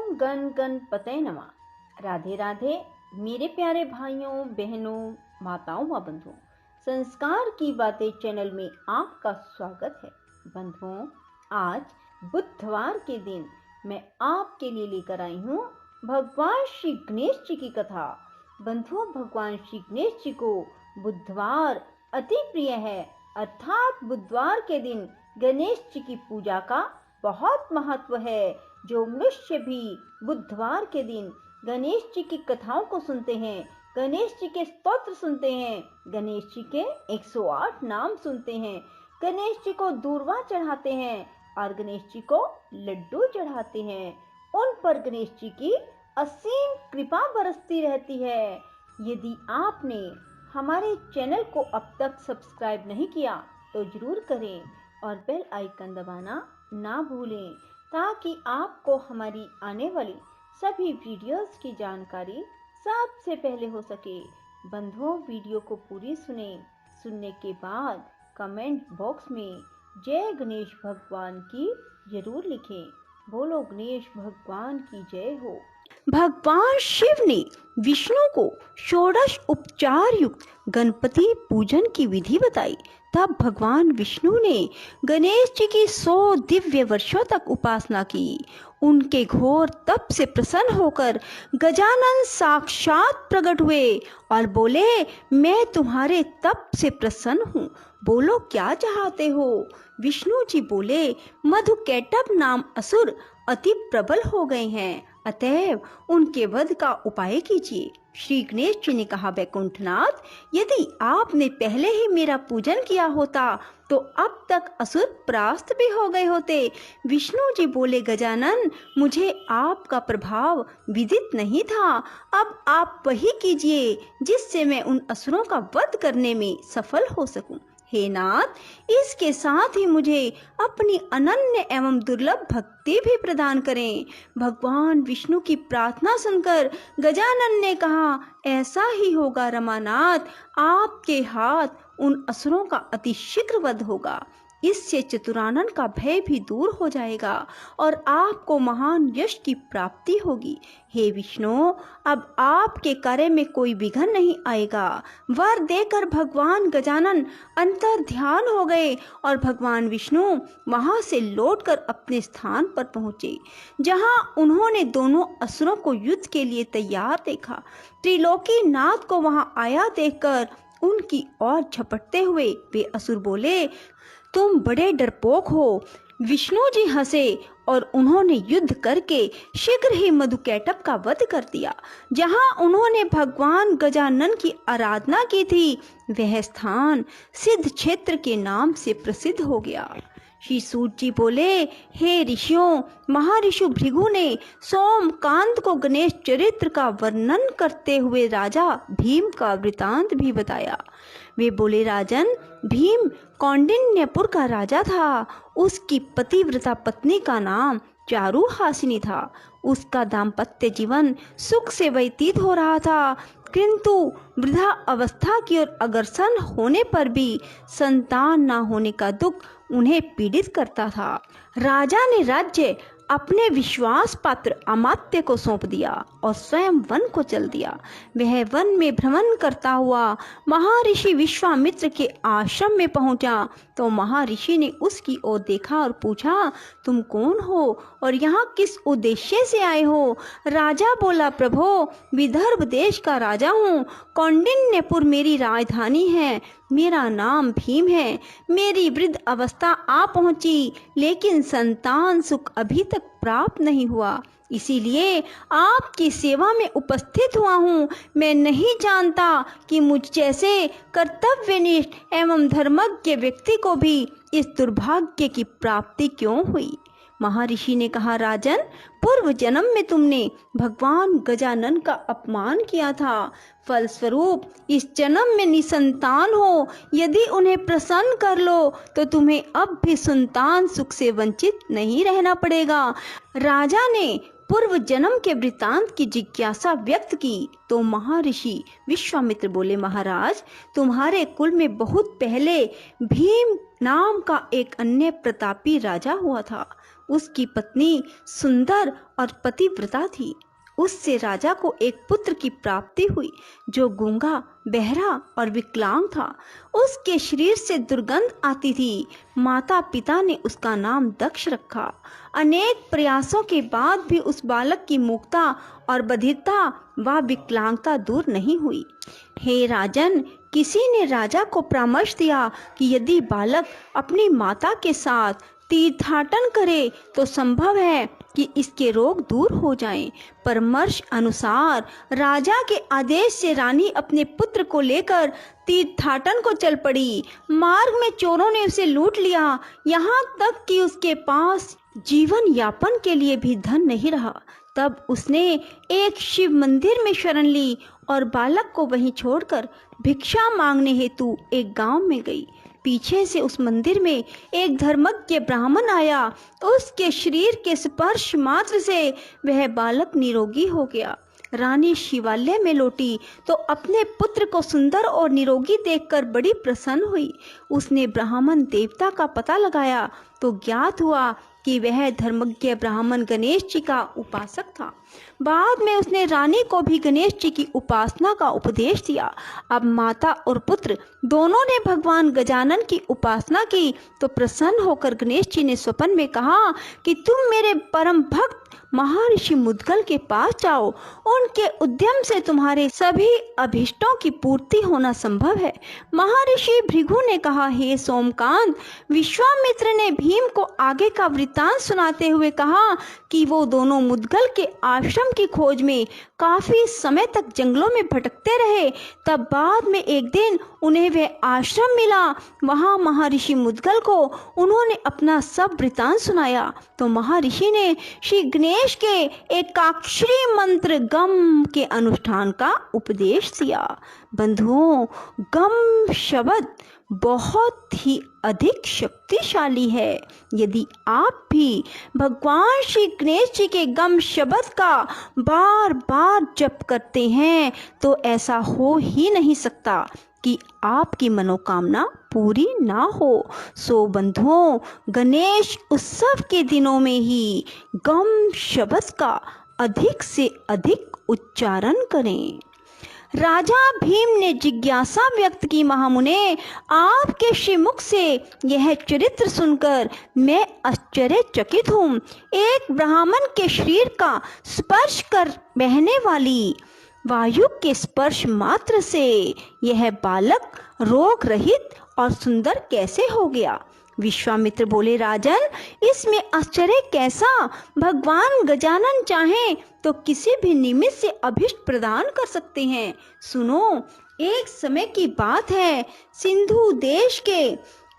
ओम गण गणपतये नमः। राधे राधे मेरे प्यारे भाइयों बहनों माताओं व बंधुओं, संस्कार की बातें चैनल में आपका स्वागत है। बंधुओं, आज बुधवार के दिन मैं आपके लिए लेकर आई हूँ भगवान श्री गणेश जी की कथा। बंधुओं, भगवान श्री गणेश जी को बुधवार अति प्रिय है, अर्थात बुधवार के दिन गणेश जी की पूजा का बहुत महत्व है। जो मनुष्य भी बुधवार के दिन गणेश जी की कथाओं को सुनते हैं, गणेश जी के स्तोत्र सुनते हैं, गणेश जी के 108 नाम सुनते हैं, गणेश जी को दूर्वा चढ़ाते हैं और गणेश जी को लड्डू चढ़ाते हैं, उन पर गणेश जी की असीम कृपा बरसती रहती है। यदि आपने हमारे चैनल को अब तक सब्सक्राइब नहीं किया तो जरूर करें और बेल आइकन दबाना ना भूलें, ताकि आपको हमारी आने वाली सभी वीडियोस की जानकारी सबसे पहले हो सके। बंधुओं, वीडियो को पूरी सुनने के बाद कमेंट बॉक्स में जय गणेश भगवान की जरूर लिखें। बोलो गणेश भगवान की जय हो। भगवान शिव ने विष्णु को षोडश उपचार युक्त गणपति पूजन की विधि बताई। तब भगवान विष्णु ने गणेश जी की 100 दिव्य वर्षों तक उपासना की। उनके घोर तप से प्रसन्न होकर गजानन साक्षात प्रकट हुए और बोले, मैं तुम्हारे तप से प्रसन्न हूँ, बोलो क्या चाहते हो। विष्णु जी बोले, मधुकैटभ नाम असुर अति प्रबल हो गए हैं, अतएव उनके वध का उपाय कीजिए। श्री गणेश जी ने कहा, वैकुंठनाथ, यदि आपने पहले ही मेरा पूजन किया होता तो अब तक असुर परास्त भी हो गए होते। विष्णु जी बोले, गजानन, मुझे आपका प्रभाव विदित नहीं था, अब आप वही कीजिए जिससे मैं उन असुरों का वध करने में सफल हो सकूं। हे नाथ, इसके साथ ही मुझे अपनी अनन्य एवं दुर्लभ भक्ति भी प्रदान करें। भगवान विष्णु की प्रार्थना सुनकर गजानन ने कहा, ऐसा ही होगा रमानाथ, आपके हाथ उन असुरों का अति शीघ्र वध होगा। इससे चतुरानन का भय भी दूर हो जाएगा और आपको महान यश की प्राप्ति होगी। हे विष्णु, अब आपके कार्य में कोई विघ्न नहीं आएगा। वर देकर भगवान गजानन अंतर ध्यान हो गए और भगवान विष्णु वहां से लौटकर अपने स्थान पर पहुंचे, जहां उन्होंने दोनों असुरों को युद्ध के लिए तैयार देखा। त्रिलोकी नाथ को वहां आया देखकर उनकी ओर झपटते हुए वे असुर बोले, तुम बड़े डरपोक हो। विष्णु जी हंसे और उन्होंने युद्ध करके शीघ्र ही मधुकैटभ का वध कर दिया। जहां उन्होंने भगवान गजानन की आराधना की थी, वह स्थान सिद्ध क्षेत्र के नाम से प्रसिद्ध हो गया। श्री सूत जी बोले, हे ऋषियों, महर्षि भृगु ने सोमकांत को गणेश चरित्र का वर्णन करते हुए राजा भीम का वृतांत भी बताया। वे बोले, राजन, भीम कौंडिन्यपुर का राजा था। उसकी पतिव्रता पत्नी का नाम चारुहासिनी था। उसका दाम्पत्य जीवन सुख से व्यतीत हो रहा था, किंतु वृद्धा अवस्था की ओर अग्रसर होने पर भी संतान न होने का दुख उन्हें पीड़ित करता था। राजा ने राज्य अपने विश्वास पात्र अमात्य को सौंप दिया और स्वयं वन को चल दिया। वह वन में भ्रमण करता हुआ महर्षि विश्वामित्र के आश्रम में पहुंचा तो महर्षि ने उसकी ओर देखा और पूछा, तुम कौन हो और यहाँ किस उद्देश्य से आए हो। राजा बोला, प्रभो, विदर्भ देश का राजा हूँ, कौंडिन्यपुर मेरी राजधानी है, मेरा नाम भीम है। मेरी वृद्ध अवस्था आ पहुंची, लेकिन संतान सुख अभी तक प्राप्त नहीं हुआ, इसीलिए आपकी सेवा में उपस्थित हुआ हूँ। मैं नहीं जानता कि मुझ जैसे कर्तव्यनिष्ठ एवं धर्मज्ञ व्यक्ति को भी इस दुर्भाग्य की प्राप्ति क्यों हुई। महर्षि ने कहा, राजन, पूर्व जन्म में तुमने भगवान गजानन का अपमान किया था, फलस्वरूप इस जन्म में निसंतान हो। यदि उन्हें प्रसन्न कर लो तो तुम्हें अब भी संतान सुख से वंचित नहीं रहना पड़ेगा। राजा ने पूर्व जन्म के वृतांत की जिज्ञासा व्यक्त की तो महर्षि विश्वामित्र बोले, महाराज, तुम्हारे कुल में बहुत पहले भीम नाम का एक अन्य प्रतापी राजा हुआ था। उसकी पत्नी सुंदर और पतिव्रता थी। उससे राजा को एक पुत्र की प्राप्ति हुई जो गूंगा, बहरा और विकलांग था। उसके शरीर से दुर्गंध आती थी। माता पिता ने उसका नाम दक्ष रखा। अनेक प्रयासों के बाद भी उस बालक की मूकता और बधिरता व विकलांगता दूर नहीं हुई। हे राजन, किसी ने राजा को परामर्श दिया कि यदि बालक अपनी माता के साथ तीर्थाटन करे तो संभव है कि इसके रोग दूर हो जाएं। परामर्श अनुसार राजा के आदेश से रानी अपने पुत्र को लेकर तीर्थाटन को चल पड़ी। मार्ग में चोरों ने उसे लूट लिया, यहाँ तक कि उसके पास जीवन यापन के लिए भी धन नहीं रहा। तब उसने एक शिव मंदिर में शरण ली और बालक को वहीं छोड़कर भिक्षा मांगने हेतु एक गांव में गई। पीछे से उस मंदिर में एक धर्मज्ञ ब्राह्मण आया। उसके शरीर के स्पर्श मात्र से वह बालक निरोगी हो गया। रानी शिवालय में लौटी तो अपने पुत्र को सुंदर और निरोगी देखकर बड़ी प्रसन्न हुई। उसने ब्राह्मण देवता का पता लगाया तो ज्ञात हुआ कि वह धर्मज्ञ ब्राह्मण गणेश जी का उपासक था। बाद में उसने रानी को भी गणेश जी की उपासना का उपदेश दिया। अब माता और पुत्र दोनों ने भगवान गजानन की उपासना की तो प्रसन्न होकर गणेश जी ने स्वप्न में कहा कि तुम मेरे परम भक्त महर्षि मुद्गल के पास जाओ। उनके उद्यम से तुम्हारे सभी अभिष्टों की पूर्ति होना संभव है। महर्षि भृगु ने कहा, हे सोमकांत, विश्वामित्र ने भीम को आगे का वृत्तांत सुनाते हुए कहा कि वो दोनों मुद्गल के आश्रम की खोज में काफी समय तक जंगलों में भटकते रहे। तब बाद में एक दिन उन्हें वह आश्रम मिला। वहां महर्षि मुद्गल को उन्होंने अपना सब वृत्तांत सुनाया तो महर्षि ने श्री गणेश के एकाक्षरी मंत्र गम के अनुष्ठान का उपदेश दिया। बंधुओं, गम शब्द बहुत ही अधिक शक्तिशाली है। यदि आप भी भगवान श्री गणेश जी के गम शब्द का बार बार जप करते हैं तो ऐसा हो ही नहीं सकता कि आपकी मनोकामना पूरी ना हो। सो बंधुओं, गणेश उत्सव के दिनों में ही गम शब्द का अधिक से अधिक उच्चारण करें। राजा भीम ने जिज्ञासा व्यक्त की, महामुने, आपके श्रीमुख से यह चरित्र सुनकर मैं आश्चर्यचकित हूँ। एक ब्राह्मण के शरीर का स्पर्श कर बहने वाली वायु के स्पर्श मात्र से यह बालक रोग रहित और सुंदर कैसे हो गया? विश्वामित्र बोले, राजन, इसमें आश्चर्य कैसा? भगवान गजानन चाहें तो किसी भी निमित्त से अभिष्ट प्रदान कर सकते हैं। सुनो, एक समय की बात है। सिंधु देश के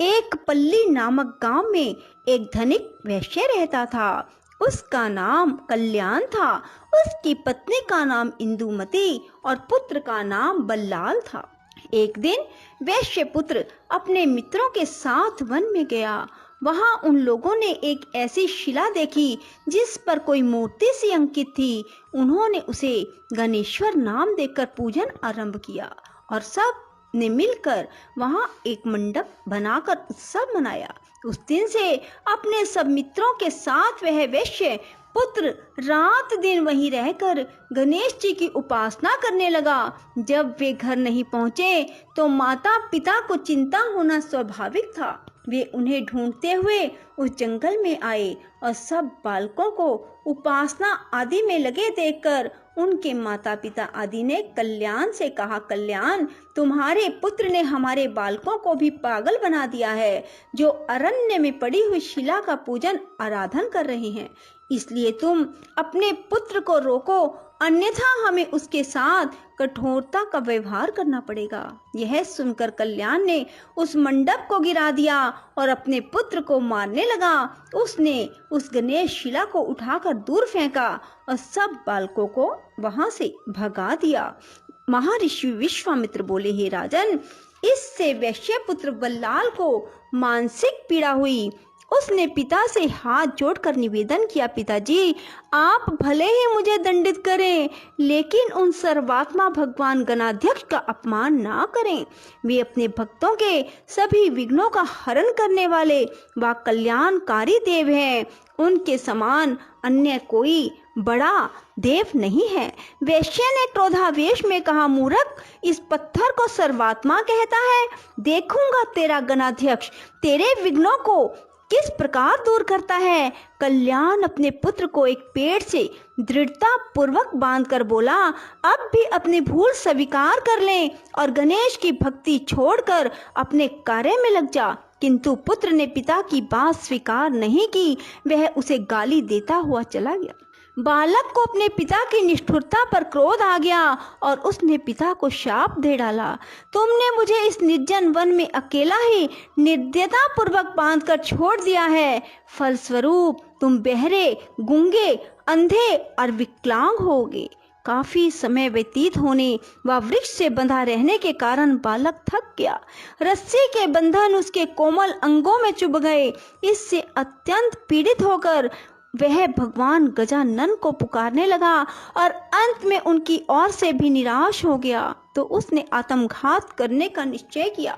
एक पल्ली नामक गांव में एक धनिक वैश्य रहता था। उसका नाम कल्याण था। उसकी पत्नी का नाम इंदुमती और पुत्र का नाम बल्लाल था। एक दिन वैश्य पुत्र अपने मित्रों के साथ वन में गया। वहां उन लोगों ने एक ऐसी शिला देखी जिस पर कोई मूर्ति सी अंकित थी। उन्होंने उसे गणेश्वर नाम देकर पूजन आरंभ किया और सब ने मिलकर वहां एक मंडप बनाकर उत्सव मनाया। उस दिन से अपने सब मित्रों के साथ वह वैश्य पुत्र रात दिन वहीं रहकर गणेश जी की उपासना करने लगा। जब वे घर नहीं पहुंचे तो माता पिता को चिंता होना स्वाभाविक था। वे उन्हें ढूंढते हुए उस जंगल में आए और सब बालकों को उपासना आदि में लगे देखकर उनके माता पिता आदि ने कल्याण से कहा, कल्याण, तुम्हारे पुत्र ने हमारे बालकों को भी पागल बना दिया है, जो अरण्य में पड़ी हुई शिला का पूजन आराधन कर रहे हैं। इसलिए तुम अपने पुत्र को रोको, अन्यथा हमें उसके साथ कठोरता का व्यवहार करना पड़ेगा। यह सुनकर कल्याण ने उस मंडप को गिरा दिया और अपने पुत्र को मारने लगा। उसने उस गणेश शिला को उठाकर दूर फेंका और सब बालकों को वहां से भगा दिया। महर्षि विश्वामित्र बोले, हे राजन, इससे वैश्य पुत्र बल्लाल को मानसिक पीड़ा हुई। उसने पिता से हाथ जोड़कर निवेदन किया, पिताजी आप भले ही मुझे दंडित करें, लेकिन उन सर्वात्मा भगवान गणाध्यक्ष का अपमान ना करें। वे अपने भक्तों के सभी विघ्नों का हरण करने वाले व कल्याणकारी देव हैं। उनके समान अन्य कोई बड़ा देव नहीं है। वैश्य ने क्रोधावेश में कहा, मूर्ख, इस पत्थर को सर्वात्मा कहता है। देखूंगा तेरा गणाध्यक्ष तेरे विघ्नों को किस प्रकार दूर करता है। कल्याण अपने पुत्र को एक पेड़ से दृढ़ता पूर्वक बांधकर बोला, अब भी अपनी भूल स्वीकार कर ले और गणेश की भक्ति छोड़कर अपने कार्य में लग जा। किंतु पुत्र ने पिता की बात स्वीकार नहीं की, वह उसे गाली देता हुआ चला गया। बालक को अपने पिता की निष्ठुरता पर क्रोध आ गया और उसने पिता को शाप दे डाला, तुमने मुझे इस निर्जन वन में अकेला ही निर्दयता पूर्वक बांधकर छोड़ दिया है। फलस्वरूप तुम बहरे, गूंगे, अंधे और विकलांग होगे। काफी समय व्यतीत होने व वृक्ष से बंधा रहने के कारण बालक थक गया। रस्सी के बंधन उसके कोमल अंगों में चुभ गए। इससे अत्यंत पीड़ित होकर वह भगवान गजानन को पुकारने लगा और अंत में उनकी ओर से भी निराश हो गया तो उसने आत्मघात करने का निश्चय किया।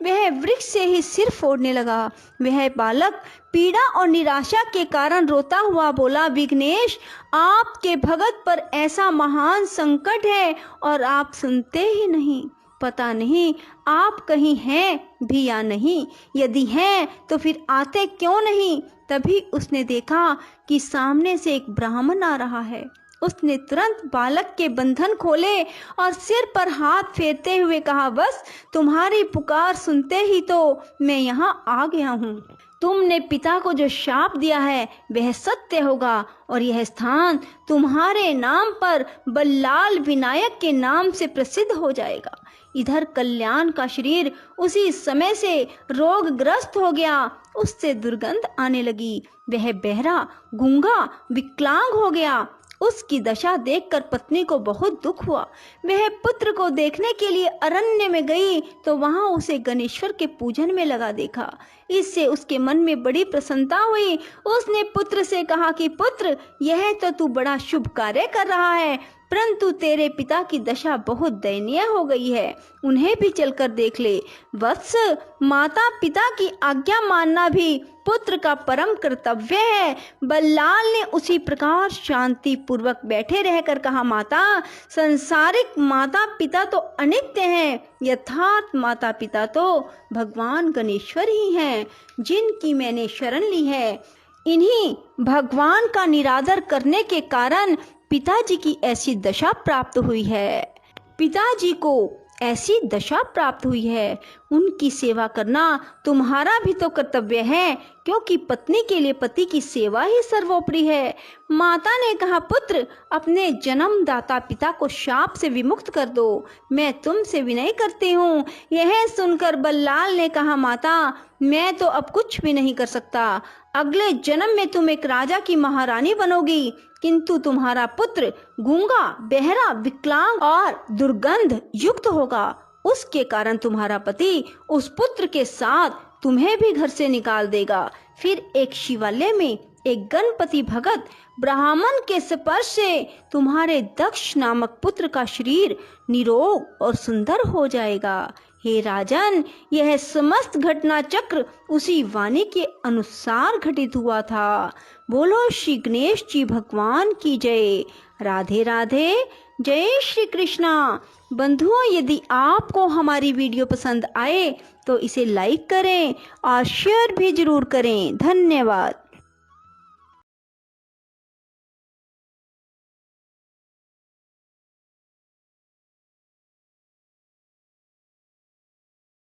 वह वृक्ष से ही सिर फोड़ने लगा। वह बालक पीड़ा और निराशा के कारण रोता हुआ बोला, विघ्नेश, आपके भगत पर ऐसा महान संकट है और आप सुनते ही नहीं। पता नहीं आप कहीं हैं भी या नहीं। यदि हैं तो फिर आते क्यों नहीं। तभी उसने देखा कि सामने से एक ब्राह्मण आ रहा है। उसने तुरंत बालक के बंधन खोले और सिर पर हाथ फेरते हुए कहा, बस तुम्हारी पुकार सुनते ही तो मैं यहाँ आ गया हूँ। तुमने पिता को जो शाप दिया है वह सत्य होगा और यह स्थान तुम्हारे नाम पर बल्लाल विनायक के नाम से प्रसिद्ध हो जाएगा। इधर कल्याण का शरीर उसी समय से रोगग्रस्त हो गया। उससे दुर्गंध आने लगी। वह बहरा, गूंगा, विकलांग हो गया। उसकी दशा देखकर पत्नी को बहुत दुख हुआ। वह पुत्र को देखने के लिए अरण्य में गई तो वहां उसे गणेश्वर के पूजन में लगा देखा। इससे उसके मन में बड़ी प्रसन्नता हुई। उसने पुत्र से कहा कि पुत्र, यह तो तू बड़ा शुभ कार्य कर रहा है, परंतु तेरे पिता की दशा बहुत दयनीय हो गई है। उन्हें भी चलकर देख ले। वत्स, माता पिता की आज्ञा मानना भी पुत्र का परम कर्तव्य है। बल्लाल ने उसी प्रकार शांति पूर्वक बैठे रहकर कहा, माता, संसारिक माता पिता तो अनित्य हैं, यथार्थ माता पिता तो भगवान गणेश्वर ही हैं, जिनकी मैंने शरण ली है। इन्हीं भगवान का निरादर करने के कारण पिताजी की ऐसी दशा प्राप्त हुई है। पिताजी को ऐसी दशा प्राप्त हुई है। उनकी सेवा करना तुम्हारा भी तो कर्तव्य है, क्योंकि पत्नी के लिए पति की सेवा ही सर्वोपरि है। माता ने कहा, पुत्र, अपने जन्मदाता पिता को शाप से विमुक्त कर दो। मैं तुमसे विनय करती हूँ। यह सुनकर बल्लाल ने कहा, माता, मैं तो अब कुछ भी नहीं कर सकता। अगले जन्म में तुम एक राजा की महारानी बनोगी, किंतु तुम्हारा पुत्र गूंगा, बहरा, विकलांग और दुर्गंध युक्त होगा। उसके कारण तुम्हारा पति उस पुत्र के साथ तुम्हें भी घर से निकाल देगा। फिर एक शिवालय में एक गणपति भगत ब्राह्मण के स्पर्श से तुम्हारे दक्ष नामक पुत्र का शरीर निरोग और सुंदर हो जाएगा। हे राजन, यह समस्त घटना चक्र उसी वाणी के अनुसार घटित हुआ था। बोलो श्री गणेश जी भगवान की जय। राधे राधे। जय श्री कृष्णा। बंधुओं, यदि आपको हमारी वीडियो पसंद आए तो इसे लाइक करें और शेयर भी जरूर करें। धन्यवाद।